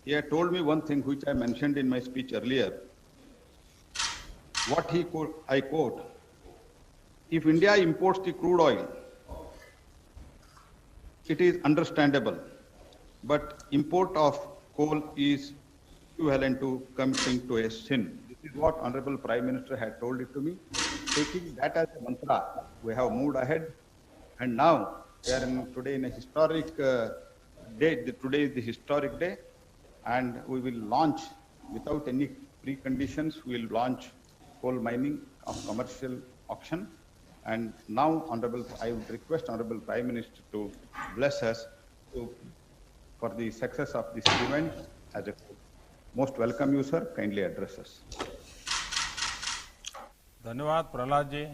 he had told me one thing which I mentioned in my speech earlier. What I quote, if India imports the crude oil, it is understandable, but import of coal is equivalent to committing to a sin. This is what Honorable Prime Minister had told it to me. Taking that as a mantra, we have moved ahead, and now we are today in a historic day. Today is the historic day, and we will launch without any preconditions. We will launch coal mining of commercial auction. And now, I would request Honorable Prime Minister to bless us for the success of this event. As a most welcome you, sir. Kindly address us. धन्यवाद प्रहलाद जी।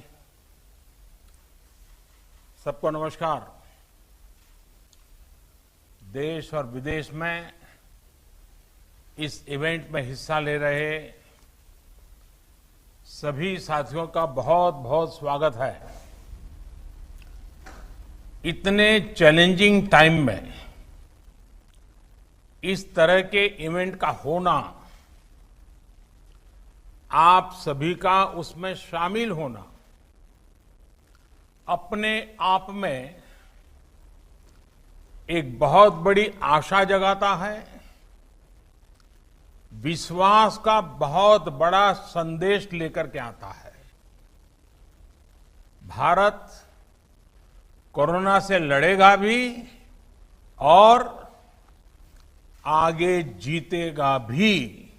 सबको नमस्कार। देश और विदेश में इस event में हिस्सा ले रहे सभी साथियों का बहुत बहुत स्वागत है। इतने चैलेंजिंग टाइम में इस तरह के इवेंट का होना, आप सभी का उसमें शामिल होना अपने आप में एक बहुत बड़ी आशा जगाता है, विश्वास का बहुत बड़ा संदेश लेकर के आता है। भारत कोरोना से लड़ेगा भी और आगे जीतेगा भी,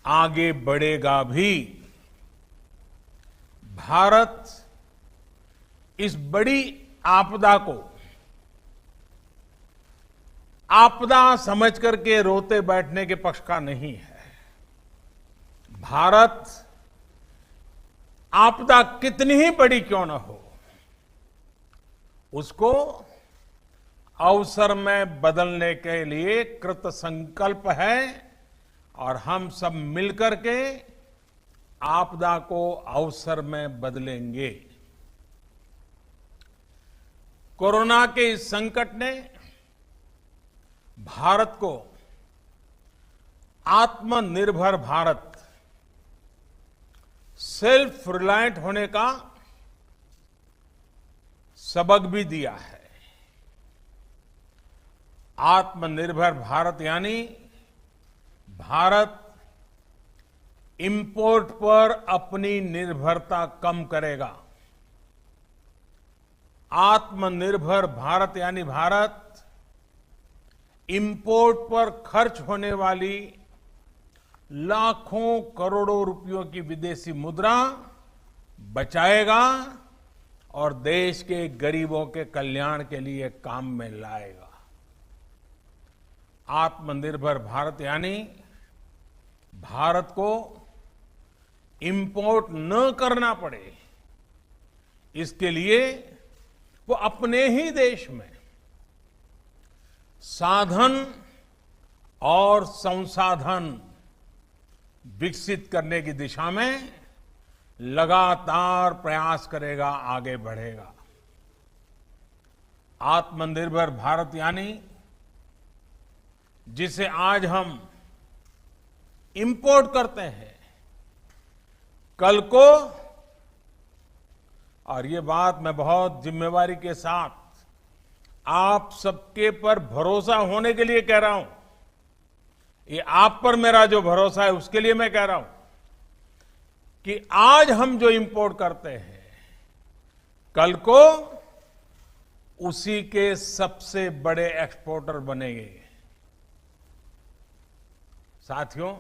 आगे बढ़ेगा भी। भारत इस बड़ी आपदा को आपदा समझ करके रोते बैठने के पक्ष का नहीं है। भारत आपदा कितनी ही बड़ी क्यों न हो, उसको अवसर में बदलने के लिए कृत संकल्प है और हम सब मिलकर के आपदा को अवसर में बदलेंगे। कोरोना के इस संकट ने भारत को आत्मनिर्भर भारत, सेल्फ रिलायंट होने का सबक भी दिया है। आत्मनिर्भर भारत यानी भारत इंपोर्ट पर अपनी निर्भरता कम करेगा। आत्मनिर्भर भारत यानी भारत इंपोर्ट पर खर्च होने वाली लाखों करोड़ों रुपयों की विदेशी मुद्रा बचाएगा और देश के गरीबों के कल्याण के लिए काम में लाएगा। आत्मनिर्भर भारत यानी भारत को इंपोर्ट न करना पड़े, इसके लिए वो अपने ही देश में साधन और संसाधन विकसित करने की दिशा में लगातार प्रयास करेगा, आगे बढ़ेगा। आत्मनिर्भर भारत यानी जिसे आज हम इंपोर्ट करते हैं, कल को, और ये बात मैं बहुत जिम्मेवारी के साथ आप सबके पर भरोसा होने के लिए कह रहा हूं, ये आप पर मेरा जो भरोसा है उसके लिए मैं कह रहा हूं कि आज हम जो इंपोर्ट करते हैं, कल को उसी के सबसे बड़े एक्सपोर्टर बनेंगे। साथियों,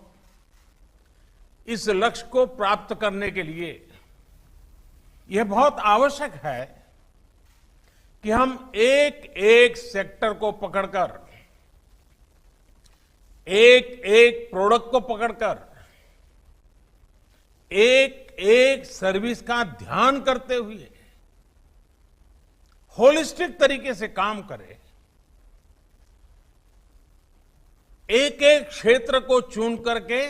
इस लक्ष्य को प्राप्त करने के लिए यह बहुत आवश्यक है कि हम एक एक सेक्टर को पकड़कर, एक एक प्रोडक्ट को पकड़कर, एक एक सर्विस का ध्यान करते हुए होलिस्टिक तरीके से काम करें। एक एक क्षेत्र को चुन करके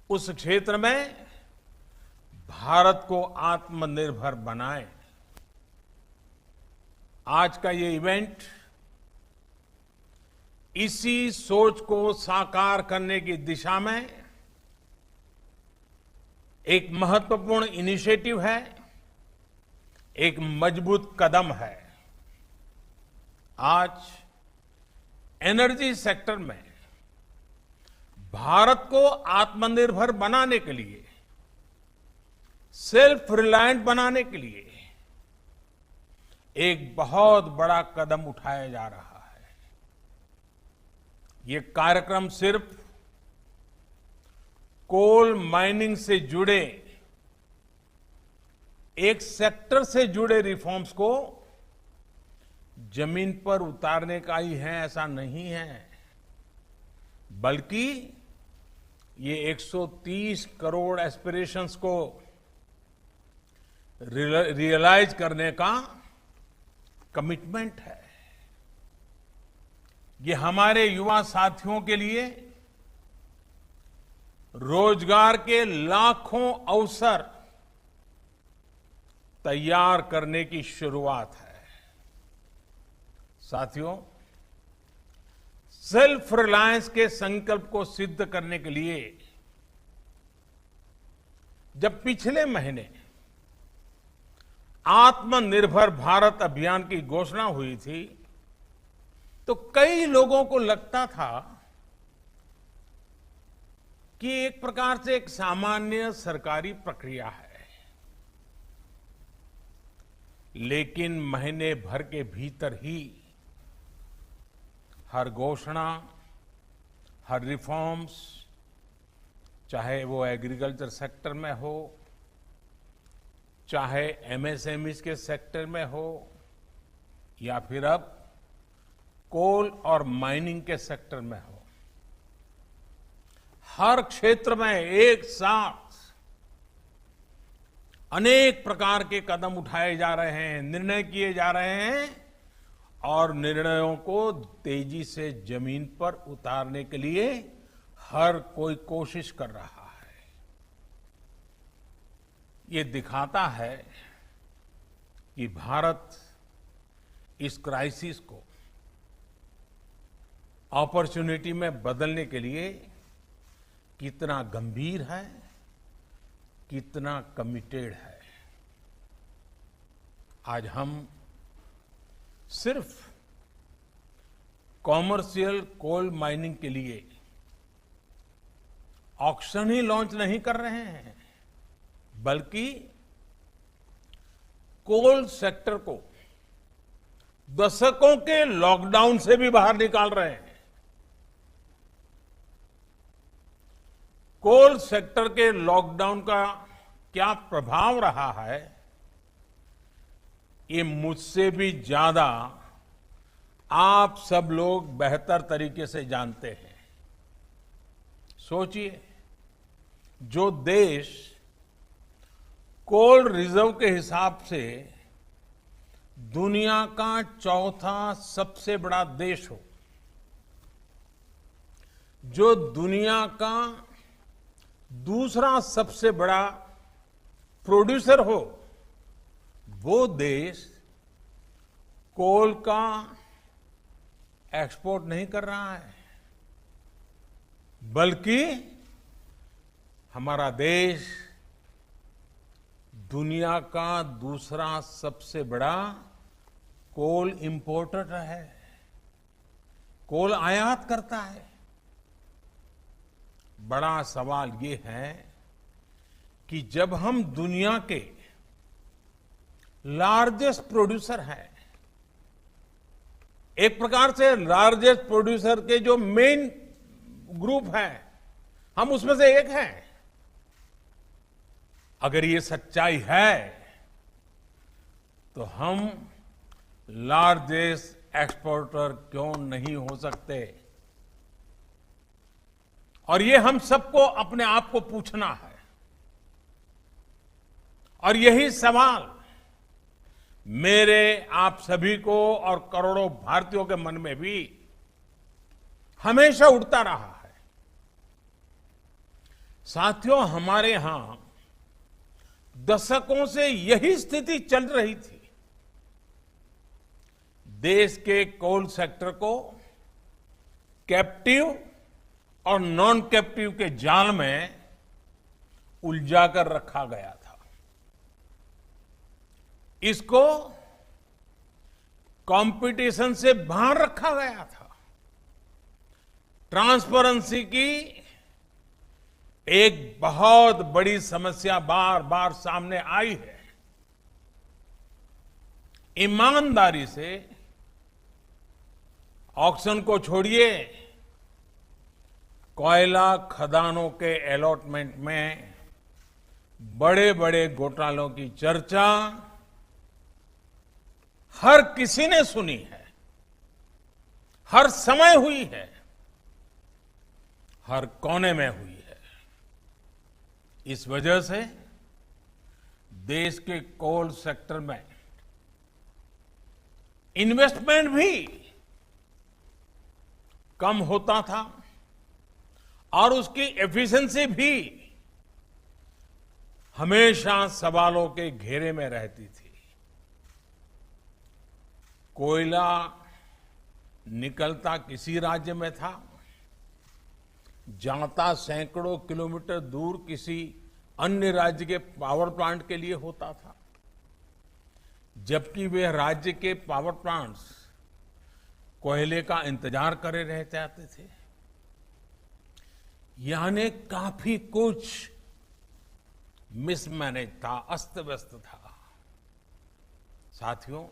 उस क्षेत्र में भारत को आत्मनिर्भर बनाएं। आज का ये इवेंट इसी सोच को साकार करने की दिशा में एक महत्वपूर्ण इनिशिएटिव है, एक मजबूत कदम है। आज एनर्जी सेक्टर में भारत को आत्मनिर्भर बनाने के लिए, सेल्फ रिलायंट बनाने के लिए एक बहुत बड़ा कदम उठाया जा रहा है। ये कार्यक्रम सिर्फ कोल माइनिंग से जुड़े एक सेक्टर से जुड़े रिफॉर्म्स को जमीन पर उतारने का ही है, ऐसा नहीं है, बल्कि ये 130 करोड़ एस्पिरेशंस को रियलाइज करने का कमिटमेंट है। ये हमारे युवा साथियों के लिए रोजगार के लाखों अवसर तैयार करने की शुरुआत है। साथियों, सेल्फ रिलायंस के संकल्प को सिद्ध करने के लिए जब पिछले महीने आत्मनिर्भर भारत अभियान की घोषणा हुई थी, तो कई लोगों को लगता था कि एक प्रकार से एक सामान्य सरकारी प्रक्रिया है। लेकिन महीने भर के भीतर ही हर घोषणा, हर रिफॉर्म्स, चाहे वो एग्रीकल्चर सेक्टर में हो, चाहे एमएसएमईज के सेक्टर में हो, या फिर अब कोल और माइनिंग के सेक्टर में हो, हर क्षेत्र में एक साथ अनेक प्रकार के कदम उठाए जा रहे हैं, निर्णय किए जा रहे हैं और निर्णयों को तेजी से जमीन पर उतारने के लिए हर कोई कोशिश कर रहा है। ये दिखाता है कि भारत इस क्राइसिस को अपॉर्चुनिटी में बदलने के लिए कितना गंभीर है, कितना कमिटेड है। आज हम सिर्फ कॉमर्शियल कोल माइनिंग के लिए ऑक्शन ही लॉन्च नहीं कर रहे हैं, बल्कि कोल सेक्टर को दशकों के लॉकडाउन से भी बाहर निकाल रहे हैं। कोल सेक्टर के लॉकडाउन का क्या प्रभाव रहा है, ये मुझसे भी ज्यादा आप सब लोग बेहतर तरीके से जानते हैं। सोचिए, जो देश कोल रिजर्व के हिसाब से दुनिया का चौथा सबसे बड़ा देश हो, जो दुनिया का दूसरा सबसे बड़ा प्रोड्यूसर हो, वो देश कोल का एक्सपोर्ट नहीं कर रहा है, बल्कि हमारा देश दुनिया का दूसरा सबसे बड़ा कोल इंपोर्टर है, कोल आयात करता है। बड़ा सवाल ये है कि जब हम दुनिया के लार्जेस्ट प्रोड्यूसर हैं, एक प्रकार से लार्जेस्ट प्रोड्यूसर के जो मेन ग्रुप हैं, हम उसमें से एक हैं। अगर ये सच्चाई है तो हम लार्जेस्ट एक्सपोर्टर क्यों नहीं हो सकते? और ये हम सबको अपने आप को पूछना है। और यही सवाल मेरे आप सभी को और करोड़ों भारतीयों के मन में भी हमेशा उठता रहा है। साथियों, हमारे यहां दशकों से यही स्थिति चल रही थी। देश के कोल सेक्टर को कैप्टिव और नॉन कैप्टिव के जाल में उलझा कर रखा गया था। इसको कंपटीशन से बाहर रखा गया था। ट्रांसपेरेंसी की एक बहुत बड़ी समस्या बार बार सामने आई है। ईमानदारी से ऑक्शन को छोड़िए, कोयला खदानों के अलॉटमेंट में बड़े बड़े घोटालों की चर्चा हर किसी ने सुनी है, हर समय हुई है, हर कोने में हुई है। इस वजह से देश के कोल सेक्टर में इन्वेस्टमेंट भी कम होता था और उसकी एफिशिएंसी भी हमेशा सवालों के घेरे में रहती थी। कोयला निकलता किसी राज्य में था, जाता सैकड़ों किलोमीटर दूर किसी अन्य राज्य के पावर प्लांट के लिए होता था, जबकि वे राज्य के पावर प्लांट्स कोयले का इंतजार करे रह जाते थे। यानी काफी कुछ मिसमैनेज था, अस्त व्यस्त था। साथियों,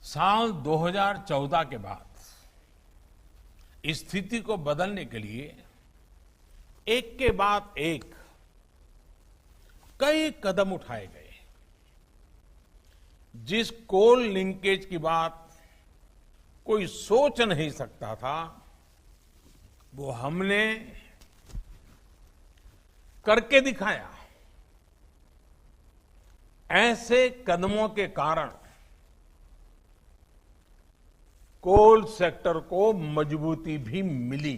साल 2014 के बाद स्थिति को बदलने के लिए एक के बाद एक कई कदम उठाए गए। जिस कोल लिंकेज की बात कोई सोच नहीं सकता था, वो हमने करके दिखाया। ऐसे कदमों के कारण कोल सेक्टर को मजबूती भी मिली।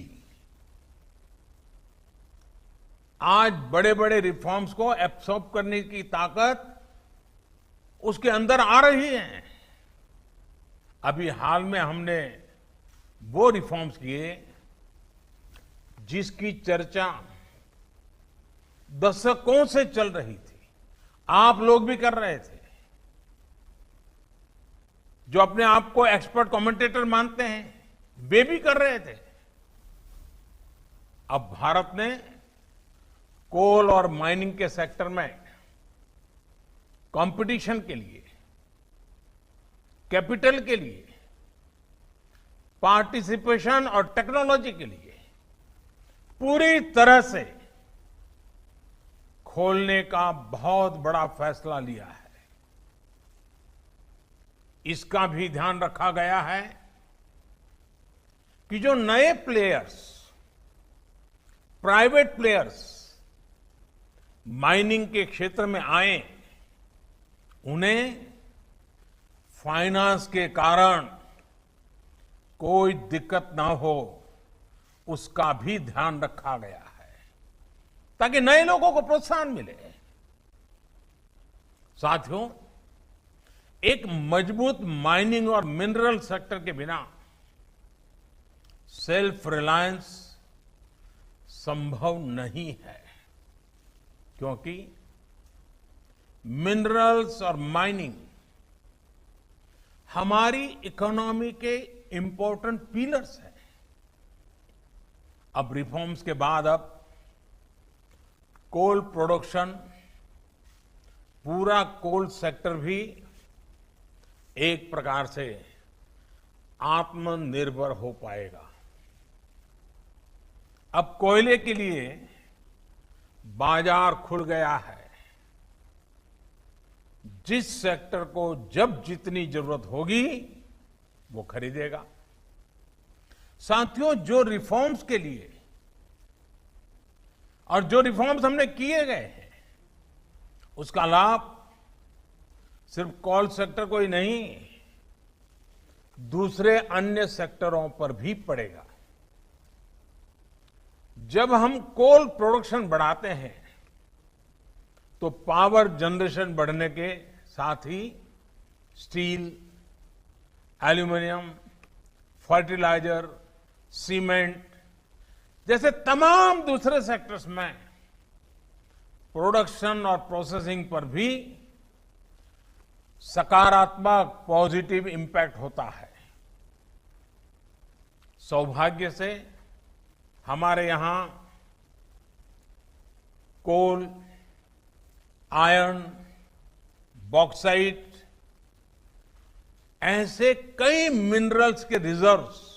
आज बड़े बड़े रिफॉर्म्स को एब्सॉर्ब करने की ताकत उसके अंदर आ रही है। अभी हाल में हमने वो रिफॉर्म्स किए जिसकी चर्चा दशकों से चल रही थी, आप लोग भी कर रहे थे, जो अपने आप को एक्सपर्ट कमेंटेटर मानते हैं, वे भी कर रहे थे। अब भारत ने कोल और माइनिंग के सेक्टर में कंपटीशन के लिए, कैपिटल के लिए, पार्टिसिपेशन और टेक्नोलॉजी के लिए पूरी तरह से खोलने का बहुत बड़ा फैसला लिया है। इसका भी ध्यान रखा गया है कि जो नए प्लेयर्स, प्राइवेट प्लेयर्स माइनिंग के क्षेत्र में आए, उन्हें फाइनेंस के कारण कोई दिक्कत ना हो, उसका भी ध्यान रखा गया है ताकि नए लोगों को प्रोत्साहन मिले। साथियों, एक मजबूत माइनिंग और मिनरल सेक्टर के बिना सेल्फ रिलायंस संभव नहीं है, क्योंकि मिनरल्स और माइनिंग हमारी इकोनॉमी के इंपॉर्टेंट पिलर्स हैं। अब रिफॉर्म्स के बाद अब कोल प्रोडक्शन, पूरा कोल सेक्टर भी एक प्रकार से आत्मनिर्भर हो पाएगा। अब कोयले के लिए बाजार खुल गया है। जिस सेक्टर को जब जितनी जरूरत होगी वो खरीदेगा। साथियों, जो रिफॉर्म्स के लिए और जो रिफॉर्म्स हमने किए गए हैं, उसका लाभ सिर्फ कोल सेक्टर को ही नहीं, दूसरे अन्य सेक्टरों पर भी पड़ेगा। जब हम कोल प्रोडक्शन बढ़ाते हैं तो पावर जनरेशन बढ़ने के साथ ही स्टील, एल्यूमिनियम, फर्टिलाइजर, सीमेंट जैसे तमाम दूसरे सेक्टर्स में प्रोडक्शन और प्रोसेसिंग पर भी सकारात्मक पॉजिटिव इंपैक्ट होता है। सौभाग्य से हमारे यहां कोल, आयरन, बॉक्साइट ऐसे कई मिनरल्स के रिजर्व्स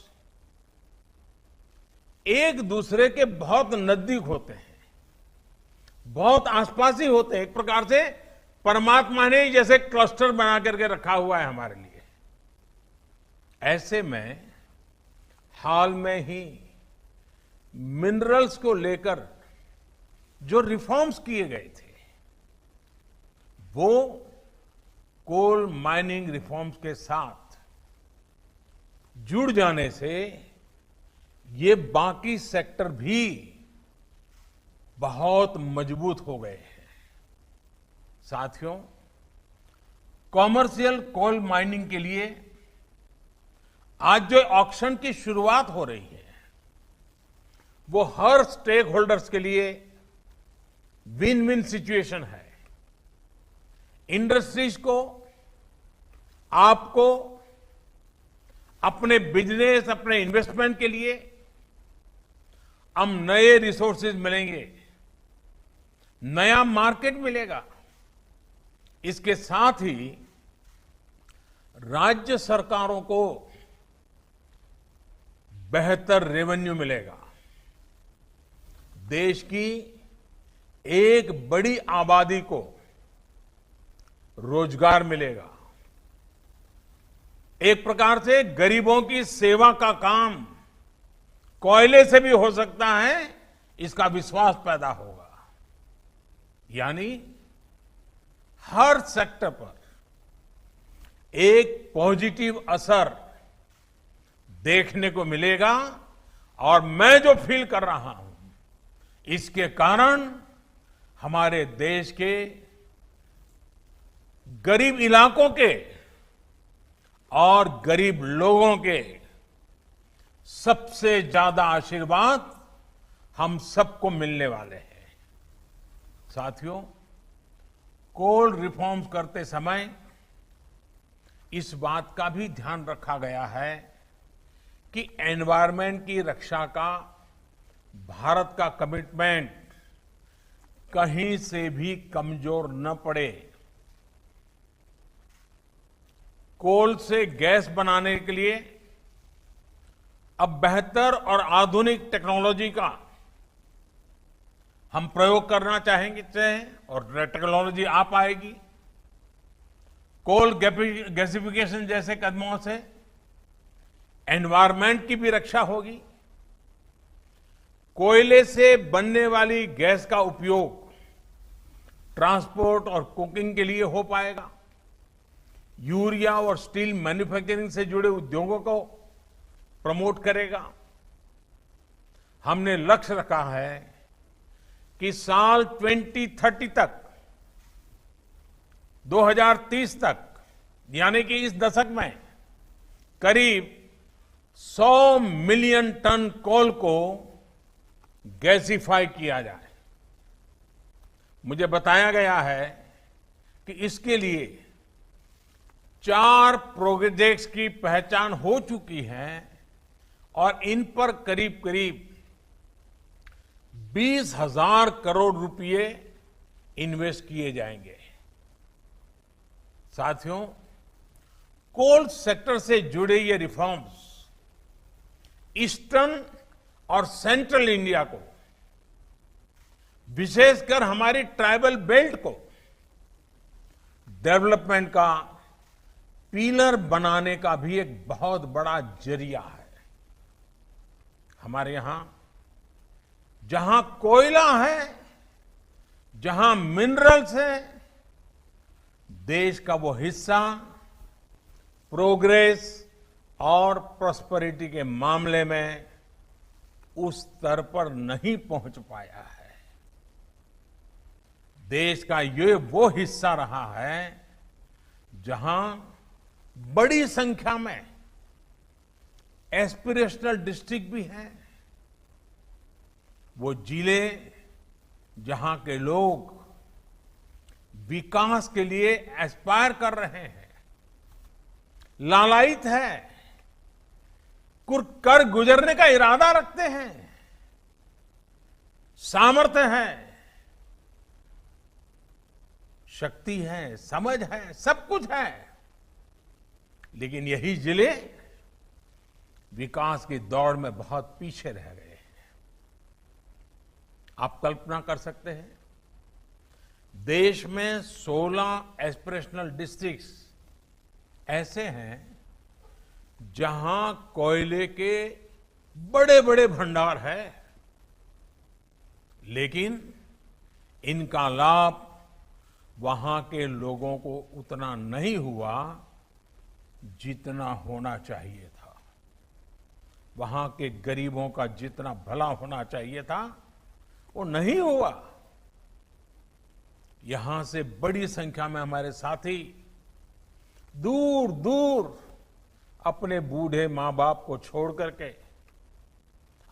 एक दूसरे के बहुत नजदीक होते हैं, बहुत आसपास ही होते हैं। एक प्रकार से परमात्मा ने जैसे क्लस्टर बना करके रखा हुआ है हमारे लिए। ऐसे में हाल में ही मिनरल्स को लेकर जो रिफॉर्म्स किए गए थे वो कोल माइनिंग रिफॉर्म्स के साथ जुड़ जाने से ये बाकी सेक्टर भी बहुत मजबूत हो गए हैं। साथियों, कॉमर्शियल कोल माइनिंग के लिए आज जो ऑक्शन की शुरुआत हो रही है वो हर स्टेक होल्डर्स के लिए विन विन सिचुएशन है। इंडस्ट्रीज को, आपको, अपने बिजनेस, अपने इन्वेस्टमेंट के लिए हम नए रिसोर्सेज मिलेंगे, नया मार्केट मिलेगा। इसके साथ ही राज्य सरकारों को बेहतर रेवेन्यू मिलेगा। देश की एक बड़ी आबादी को रोजगार मिलेगा। एक प्रकार से गरीबों की सेवा का काम कोयले से भी हो सकता है, इसका विश्वास पैदा होगा। यानी हर सेक्टर पर एक पॉजिटिव असर देखने को मिलेगा। और मैं जो फील कर रहा हूं, इसके कारण हमारे देश के गरीब इलाकों के और गरीब लोगों के सबसे ज्यादा आशीर्वाद हम सबको मिलने वाले हैं। साथियों, कोल रिफॉर्म्स करते समय इस बात का भी ध्यान रखा गया है कि एनवायरनमेंट की रक्षा का भारत का कमिटमेंट कहीं से भी कमजोर न पड़े। कोल से गैस बनाने के लिए अब बेहतर और आधुनिक टेक्नोलॉजी का हम प्रयोग करना चाहेंगे और टेक्नोलॉजी आ पाएगी। कोल गैसिफिकेशन जैसे कदमों से एनवायरनमेंट की भी रक्षा होगी। कोयले से बनने वाली गैस का उपयोग ट्रांसपोर्ट और कुकिंग के लिए हो पाएगा। यूरिया और स्टील मैन्युफैक्चरिंग से जुड़े उद्योगों को प्रमोट करेगा। हमने लक्ष्य रखा है कि साल 2030 तक, 2030 तक, यानी कि इस दशक में करीब 100 मिलियन टन कोल को गैसिफाई किया जाए। मुझे बताया गया है कि इसके लिए 4 प्रोजेक्ट्स की पहचान हो चुकी है और इन पर करीब करीब 20,000 करोड़ रुपए इन्वेस्ट किए जाएंगे। साथियों, कोल सेक्टर से जुड़े ये रिफॉर्म्स ईस्टर्न और सेंट्रल इंडिया को, विशेषकर हमारी ट्राइबल बेल्ट को डेवलपमेंट का पिलर बनाने का भी एक बहुत बड़ा जरिया है। हमारे यहां जहां कोयला है, जहां मिनरल्स है, देश का वो हिस्सा प्रोग्रेस और प्रॉस्पेरिटी के मामले में उस स्तर पर नहीं पहुंच पाया है। देश का ये वो हिस्सा रहा है जहां बड़ी संख्या में एस्पिरेशनल डिस्ट्रिक्ट भी हैं। वो जिले जहां के लोग विकास के लिए एस्पायर कर रहे हैं, लालायित है, कर गुजरने का इरादा रखते हैं, सामर्थ्य है, शक्ति है, समझ है, सब कुछ है, लेकिन यही जिले विकास की दौड़ में बहुत पीछे रह गए हैं। आप कल्पना कर सकते हैं, देश में 16 एस्पिरेशनल डिस्ट्रिक्ट्स ऐसे हैं जहां कोयले के बड़े बड़े भंडार है, लेकिन इनका लाभ वहां के लोगों को उतना नहीं हुआ जितना होना चाहिए था। वहां के गरीबों का जितना भला होना चाहिए था वो नहीं हुआ। यहां से बड़ी संख्या में हमारे साथी दूर दूर अपने बूढ़े मां बाप को छोड़ करके,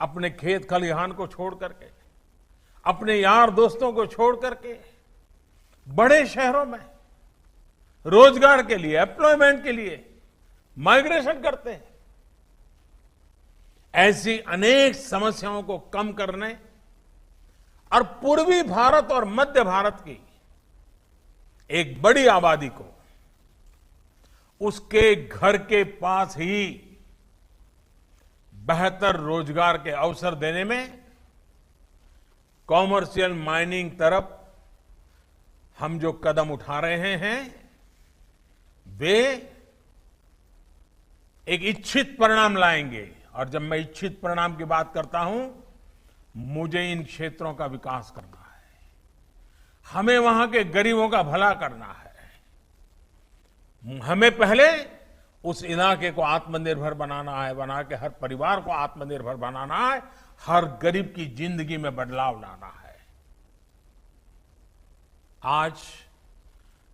अपने खेत खलिहान को छोड़ करके, अपने यार दोस्तों को छोड़ करके बड़े शहरों में रोजगार के लिए, एम्प्लॉयमेंट के लिए माइग्रेशन करते हैं। ऐसी अनेक समस्याओं को कम करने और पूर्वी भारत और मध्य भारत की एक बड़ी आबादी को उसके घर के पास ही बेहतर रोजगार के अवसर देने में कॉमर्शियल माइनिंग तरफ हम जो कदम उठा रहे हैं वे एक इच्छित परिणाम लाएंगे। और जब मैं इच्छित परिणाम की बात करता हूं, मुझे इन क्षेत्रों का विकास करना है, हमें वहां के गरीबों का भला करना है, हमें पहले उस इलाके को आत्मनिर्भर बनाना है, बना के हर परिवार को आत्मनिर्भर बनाना है, हर गरीब की जिंदगी में बदलाव लाना है। आज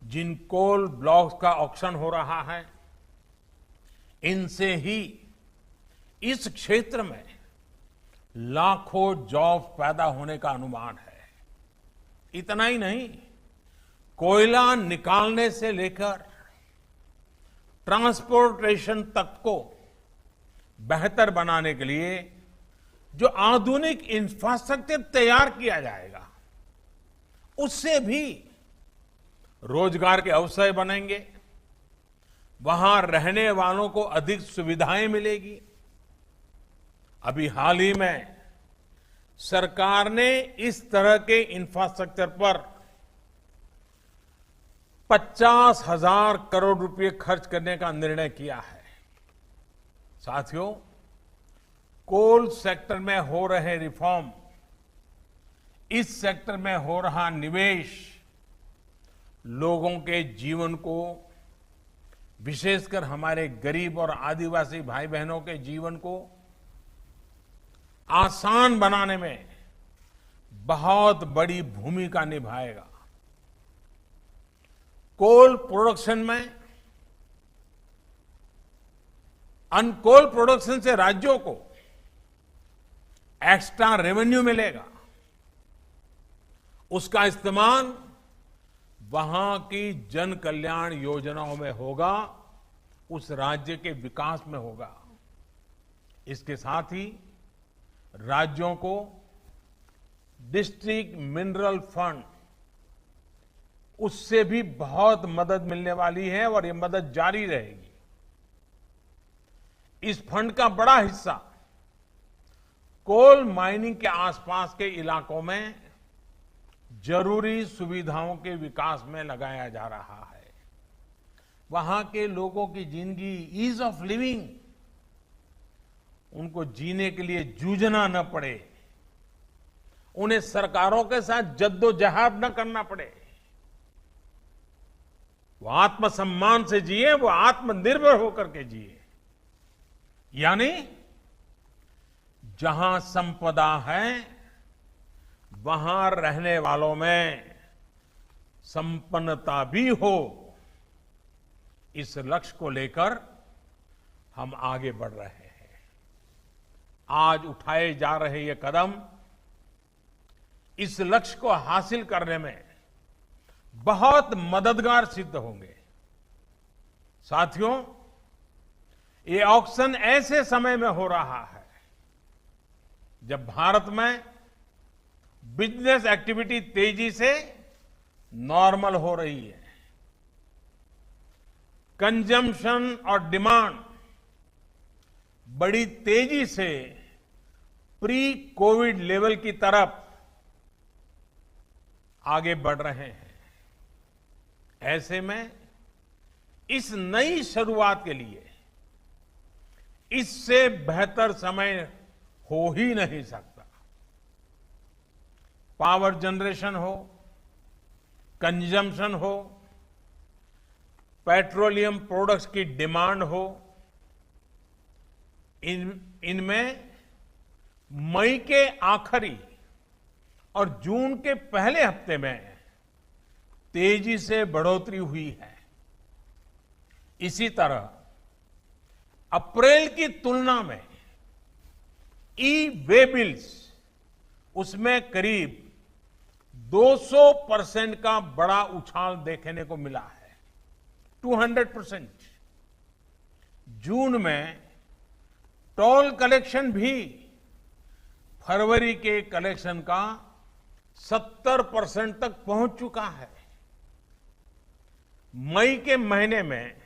जिन कोल ब्लॉक्स का ऑक्शन हो रहा है, इनसे ही इस क्षेत्र में लाखों जॉब पैदा होने का अनुमान है। इतना ही नहीं, कोयला निकालने से लेकर ट्रांसपोर्टेशन तक को बेहतर बनाने के लिए जो आधुनिक इंफ्रास्ट्रक्चर तैयार किया जाएगा, उससे भी रोजगार के अवसर बनेंगे, वहां रहने वालों को अधिक सुविधाएं मिलेगी। अभी हाल ही में सरकार ने इस तरह के इंफ्रास्ट्रक्चर पर 50,000 करोड़ रुपए खर्च करने का निर्णय किया है। साथियों, कोल सेक्टर में हो रहे रिफॉर्म, इस सेक्टर में हो रहा निवेश लोगों के जीवन को, विशेषकर हमारे गरीब और आदिवासी भाई बहनों के जीवन को आसान बनाने में बहुत बड़ी भूमिका निभाएगा। कोल प्रोडक्शन में, अनकोल प्रोडक्शन से राज्यों को एक्स्ट्रा रेवेन्यू मिलेगा, उसका इस्तेमाल वहां की जन कल्याण योजनाओं में होगा, उस राज्य के विकास में होगा। इसके साथ ही राज्यों को डिस्ट्रिक्ट मिनरल फंड, उससे भी बहुत मदद मिलने वाली है और ये मदद जारी रहेगी। इस फंड का बड़ा हिस्सा कोल माइनिंग के आसपास के इलाकों में जरूरी सुविधाओं के विकास में लगाया जा रहा है। वहां के लोगों की जिंदगी, ईज ऑफ लिविंग, उनको जीने के लिए जूझना न पड़े, उन्हें सरकारों के साथ जद्दोजहद न करना पड़े, वो आत्मसम्मान से जिए, वो आत्मनिर्भर होकर के जिए। यानी जहां संपदा है वहां रहने वालों में संपन्नता भी हो। इस लक्ष्य को लेकर हम आगे बढ़ रहे हैं। आज उठाए जा रहे ये कदम इस लक्ष्य को हासिल करने में बहुत मददगार सिद्ध होंगे। साथियों, ये ऑक्शन ऐसे समय में हो रहा है जब भारत में बिजनेस एक्टिविटी तेजी से नॉर्मल हो रही है। कंजम्पशन और डिमांड बड़ी तेजी से प्री कोविड लेवल की तरफ आगे बढ़ रहे हैं। ऐसे में इस नई शुरुआत के लिए इससे बेहतर समय हो ही नहीं सकता। पावर जनरेशन हो, कंजम्पशन हो, पेट्रोलियम प्रोडक्ट्स की डिमांड हो, इनमें मई के आखिरी और जून के पहले हफ्ते में तेजी से बढ़ोतरी हुई है। इसी तरह अप्रैल की तुलना में ई वे बिल्स उसमें करीब 200% का बड़ा उछाल देखने को मिला है, 200%। जून में टोल कलेक्शन भी फरवरी के कलेक्शन का 70% तक पहुंच चुका है। मई के महीने में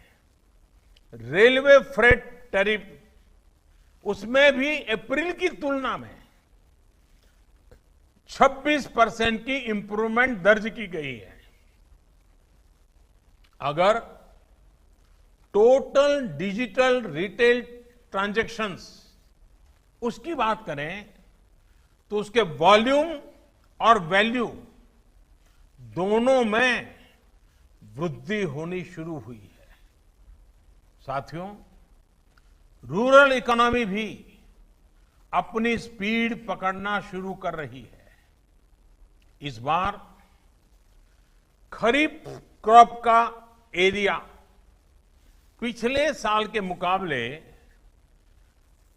रेलवे फ्रेट टैरिफ उसमें भी अप्रैल की तुलना में 26% की इंप्रूवमेंट दर्ज की गई है। अगर टोटल डिजिटल रिटेल ट्रांजैक्शंस उसकी बात करें तो उसके वॉल्यूम और वैल्यू दोनों में वृद्धि होनी शुरू हुई है। साथियों, रूरल इकोनॉमी भी अपनी स्पीड पकड़ना शुरू कर रही है। इस बार खरीफ क्रॉप का एरिया पिछले साल के मुकाबले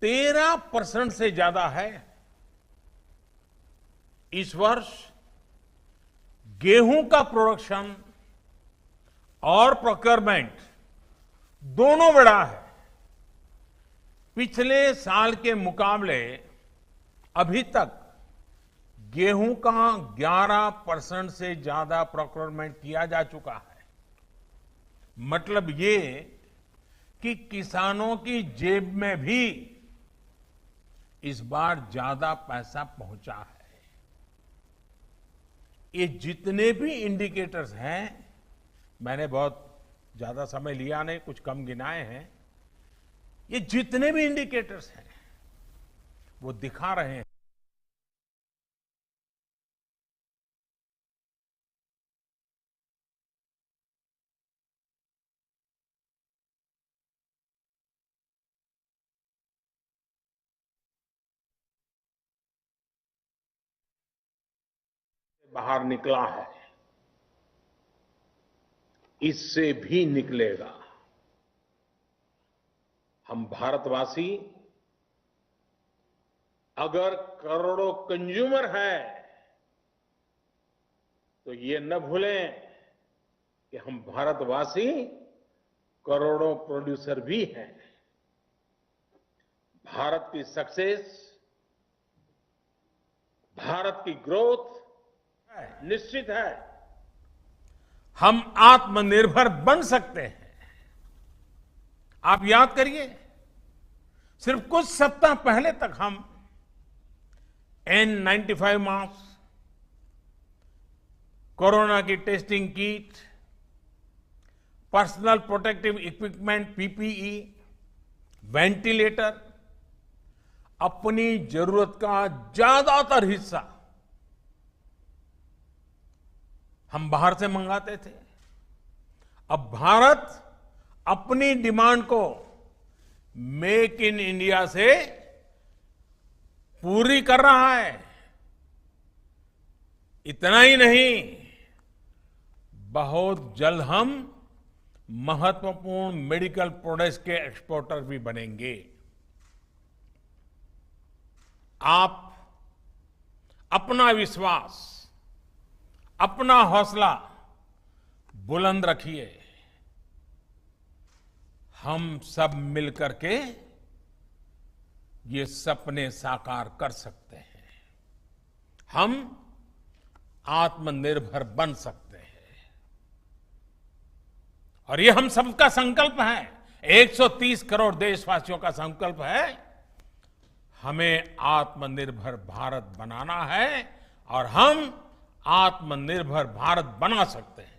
13% से ज्यादा है। इस वर्ष गेहूं का प्रोडक्शन और प्रोक्योरमेंट दोनों बढ़ा है। पिछले साल के मुकाबले अभी तक गेहूं का 11% से ज्यादा प्रोक्योरमेंट किया जा चुका है। मतलब ये कि किसानों की जेब में भी इस बार ज्यादा पैसा पहुंचा है। ये जितने भी इंडिकेटर्स हैं, मैंने बहुत ज्यादा समय लिया नहीं, कुछ कम गिनाए हैं। ये जितने भी इंडिकेटर्स हैं वो दिखा रहे हैं बाहर निकला है, इससे भी निकलेगा। हम भारतवासी अगर करोड़ों कंज्यूमर हैं तो ये न भूलें कि हम भारतवासी करोड़ों प्रोड्यूसर भी हैं। भारत की सक्सेस, भारत की ग्रोथ निश्चित है। हम आत्मनिर्भर बन सकते हैं। आप याद करिए, सिर्फ कुछ सप्ताह पहले तक हम N95 मास्क, कोरोना की testing kit, personal protective equipment PPE, ventilator, अपनी जरूरत का ज्यादातर हिस्सा हम बाहर से मंगाते थे। अब भारत अपनी डिमांड को मेक इन इंडिया से पूरी कर रहा है। इतना ही नहीं, बहुत जल्द हम महत्वपूर्ण मेडिकल प्रोडक्ट्स के एक्सपोर्टर भी बनेंगे। आप अपना विश्वास, अपना हौसला बुलंद रखिए। हम सब मिलकर के ये सपने साकार कर सकते हैं। हम आत्मनिर्भर बन सकते हैं और ये हम सबका संकल्प है। 130 करोड़ देशवासियों का संकल्प है। हमें आत्मनिर्भर भारत बनाना है और हम आत्मनिर्भर भारत बना सकते हैं।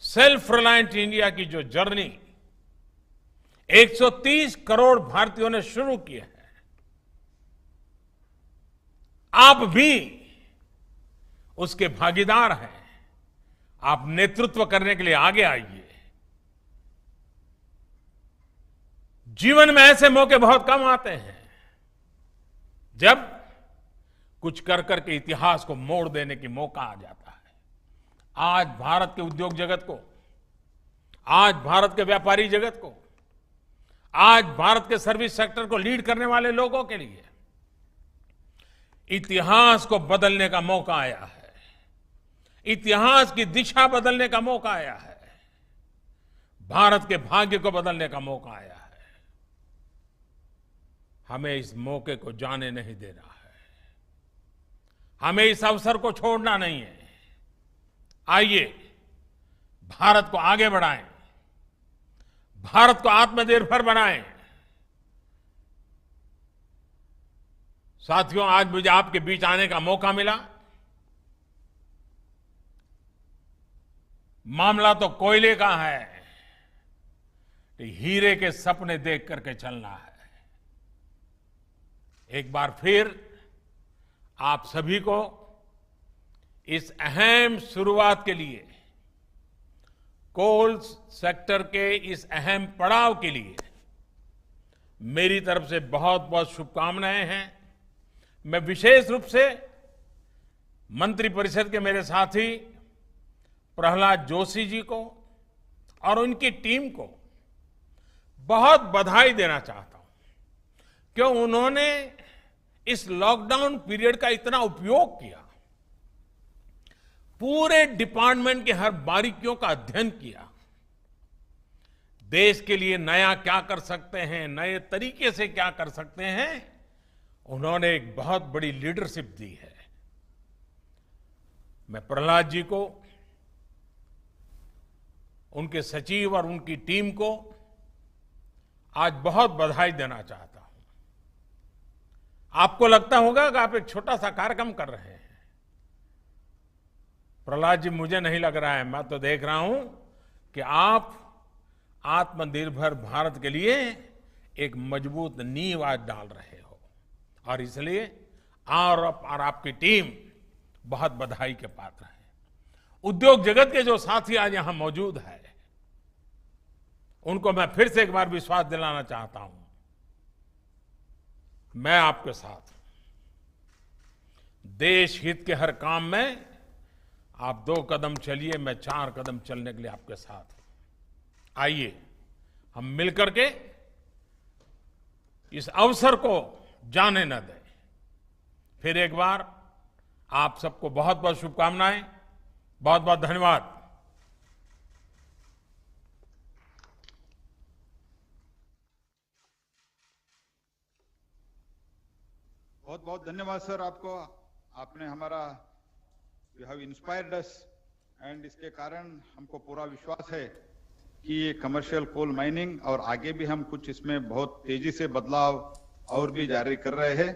सेल्फ रिलायंट इंडिया की जो जर्नी 130 करोड़ भारतीयों ने शुरू की है, आप भी उसके भागीदार हैं। आप नेतृत्व करने के लिए आगे आइए। जीवन में ऐसे मौके बहुत कम आते हैं जब कुछ कर करके इतिहास को मोड़ देने की मौका आ जाता है। आज भारत के उद्योग जगत को, आज भारत के व्यापारी जगत को, आज भारत के सर्विस सेक्टर को लीड करने वाले लोगों के लिए इतिहास को बदलने का मौका आया है। इतिहास की दिशा बदलने का मौका आया है। भारत के भाग्य को बदलने का मौका आया है। हमें इस मौके को जाने नहीं देना है। हमें इस अवसर को छोड़ना नहीं है। आइए भारत को आगे बढ़ाएं, भारत को आत्मनिर्भर बनाएं। साथियों, आज मुझे आपके बीच आने का मौका मिला। मामला तो कोयले का है, हीरे के सपने देख करके चलना है। एक बार फिर आप सभी को इस अहम शुरुआत के लिए, कोल सेक्टर के इस अहम पड़ाव के लिए मेरी तरफ से बहुत बहुत शुभकामनाएं हैं। मैं विशेष रूप से मंत्रिपरिषद के मेरे साथी प्रहलाद जोशी जी को और उनकी टीम को बहुत बधाई देना चाहता हूं, क्यों उन्होंने इस लॉकडाउन पीरियड का इतना उपयोग किया। पूरे डिपार्टमेंट के हर बारीकियों का अध्ययन किया। देश के लिए नया क्या कर सकते हैं, नए तरीके से क्या कर सकते हैं, उन्होंने एक बहुत बड़ी लीडरशिप दी है। मैं प्रहलाद जी को, उनके सचिव और उनकी टीम को आज बहुत बधाई देना चाहता हूं। आपको लगता होगा कि आप एक छोटा सा कार्यक्रम कर रहे हैं। प्रहलाद जी, मुझे नहीं लग रहा है, मैं तो देख रहा हूं कि आप आत्मनिर्भर भारत के लिए एक मजबूत नींव आज डाल रहे हो और इसलिए और आपकी टीम बहुत बधाई के पात्र है। उद्योग जगत के जो साथी आज यहां मौजूद है, उनको मैं फिर से एक बार विश्वास दिलाना चाहता हूं, मैं आपके साथ हूं। देश हित के हर काम में आप 2 कदम चलिए, मैं 4 कदम चलने के लिए आपके साथ हूं। आइए हम मिलकर के इस अवसर को जाने न दें। फिर एक बार आप सबको बहुत बहुत शुभकामनाएं, बहुत बहुत धन्यवाद। बहुत बहुत धन्यवाद सर आपको। आपने हमारा, you have inspired us and इसके कारण हमको पूरा विश्वास है कि ये कमर्शियल कोल माइनिंग और आगे भी हम कुछ इसमें बहुत तेजी से बदलाव और भी जारी कर रहे हैं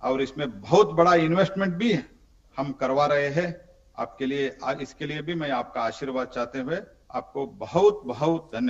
और इसमें बहुत बड़ा इन्वेस्टमेंट भी हम करवा रहे हैं आपके लिए। इसके लिए भी मैं आपका आशीर्वाद चाहते हुए आपको बहुत बहुत धन्यवाद।